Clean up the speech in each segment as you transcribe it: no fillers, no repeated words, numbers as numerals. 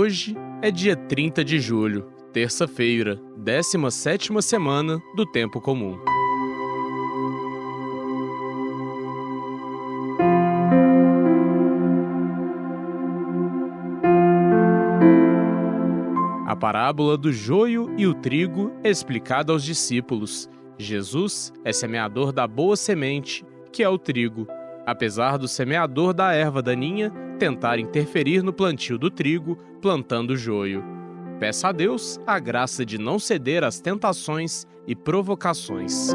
Hoje é dia 30 de julho, terça-feira, 17ª semana do Tempo Comum. A parábola do joio e o trigo é explicada aos discípulos. Jesus é semeador da boa semente, que é o trigo, apesar do semeador da erva daninha tentar interferir no plantio do trigo, plantando o joio. Peça a Deus a graça de não ceder às tentações e provocações.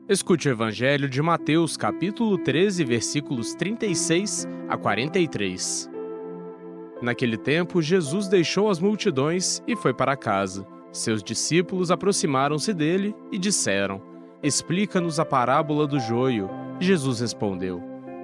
Escute o Evangelho de Mateus, capítulo 13, versículos 36 a 43. Naquele tempo, Jesus deixou as multidões e foi para casa. Seus discípulos aproximaram-se dele e disseram: "Explica-nos a parábola do joio." Jesus respondeu: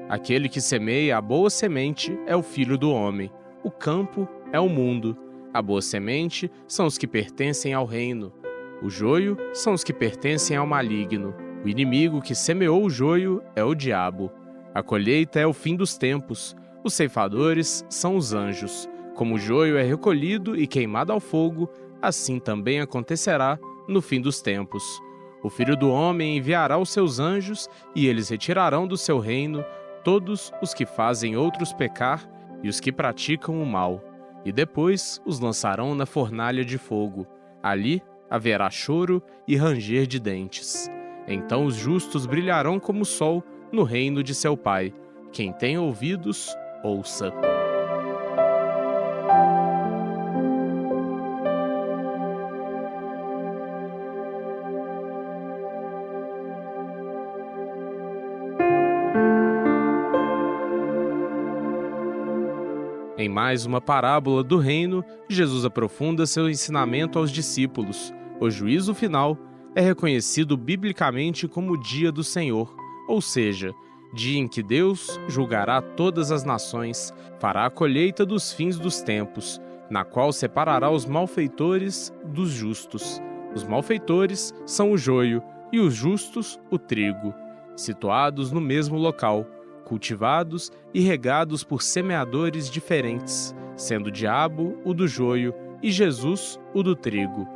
"Aquele que semeia a boa semente é o Filho do Homem. O campo é o mundo. A boa semente são os que pertencem ao reino. O joio são os que pertencem ao maligno. O inimigo que semeou o joio é o diabo. A colheita é o fim dos tempos. Os ceifadores são os anjos. Como o joio é recolhido e queimado ao fogo, assim também acontecerá no fim dos tempos. O Filho do Homem enviará os seus anjos, e eles retirarão do seu reino todos os que fazem outros pecar e os que praticam o mal, e depois os lançarão na fornalha de fogo. Ali haverá choro e ranger de dentes. Então os justos brilharão como o sol no reino de seu Pai. Quem tem ouvidos, ouça." Em mais uma parábola do reino, Jesus aprofunda seu ensinamento aos discípulos. O juízo final é reconhecido biblicamente como o dia do Senhor, ou seja, dia em que Deus julgará todas as nações, fará a colheita dos fins dos tempos, na qual separará os malfeitores dos justos. Os malfeitores são o joio e os justos o trigo, situados no mesmo local, cultivados e regados por semeadores diferentes, sendo o diabo o do joio e Jesus o do trigo.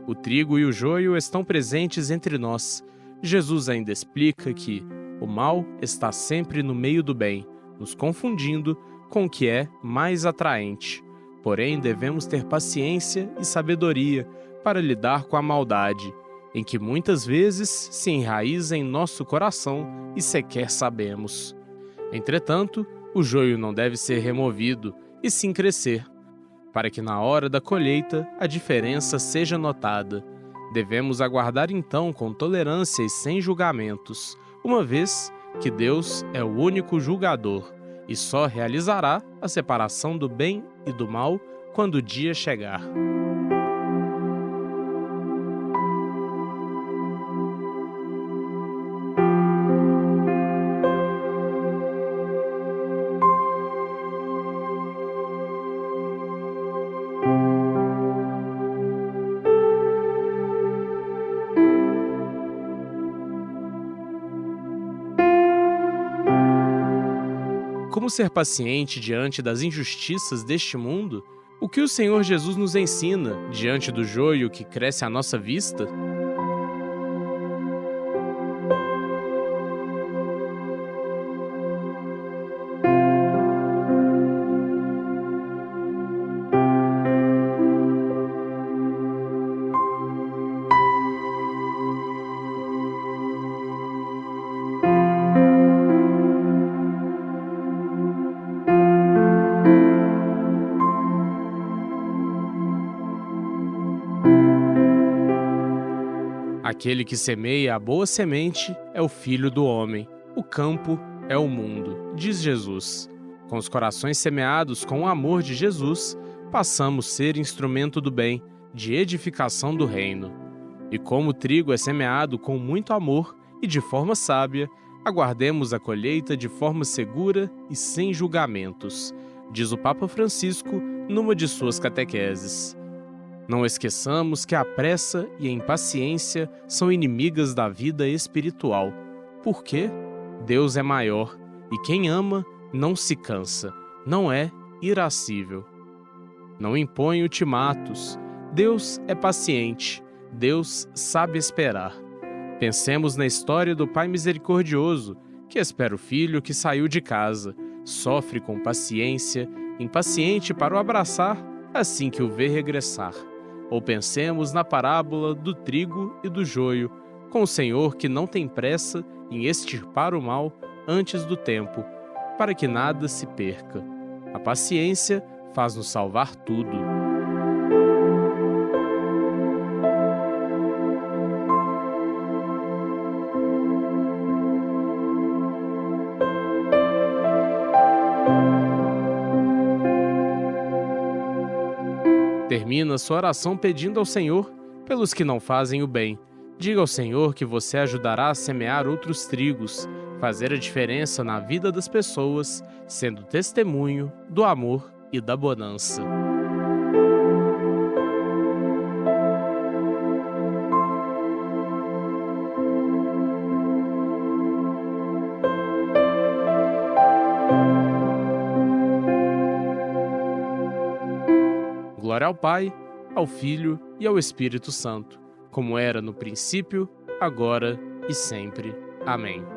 O trigo e o joio estão presentes entre nós. Jesus ainda explica que o mal está sempre no meio do bem, nos confundindo com o que é mais atraente. Porém, devemos ter paciência e sabedoria para lidar com a maldade, em que muitas vezes se enraiza em nosso coração e sequer sabemos. Entretanto, o joio não deve ser removido, e sim crescer, para que na hora da colheita a diferença seja notada. Devemos aguardar então com tolerância e sem julgamentos, uma vez que Deus é o único julgador e só realizará a separação do bem e do mal quando o dia chegar. Como ser paciente diante das injustiças deste mundo? O que o Senhor Jesus nos ensina diante do joio que cresce à nossa vista? Aquele que semeia a boa semente é o Filho do Homem. O campo é o mundo, diz Jesus. Com os corações semeados com o amor de Jesus, passamos a ser instrumento do bem, de edificação do reino. E como o trigo é semeado com muito amor e de forma sábia, aguardemos a colheita de forma segura e sem julgamentos, diz o Papa Francisco numa de suas catequeses. Não esqueçamos que a pressa e a impaciência são inimigas da vida espiritual. Por quê? Deus é maior e quem ama não se cansa, não é irascível. Não impõe ultimatos. Deus é paciente, Deus sabe esperar. Pensemos na história do Pai misericordioso, que espera o filho que saiu de casa, sofre com paciência, impaciente para o abraçar assim que o vê regressar. Ou pensemos na parábola do trigo e do joio, com o Senhor que não tem pressa em extirpar o mal antes do tempo, para que nada se perca. A paciência faz-nos salvar tudo. Termina sua oração pedindo ao Senhor pelos que não fazem o bem. Diga ao Senhor que você ajudará a semear outros trigos, fazer a diferença na vida das pessoas, sendo testemunho do amor e da bonança. Glória ao Pai, ao Filho e ao Espírito Santo, como era no princípio, agora e sempre. Amém.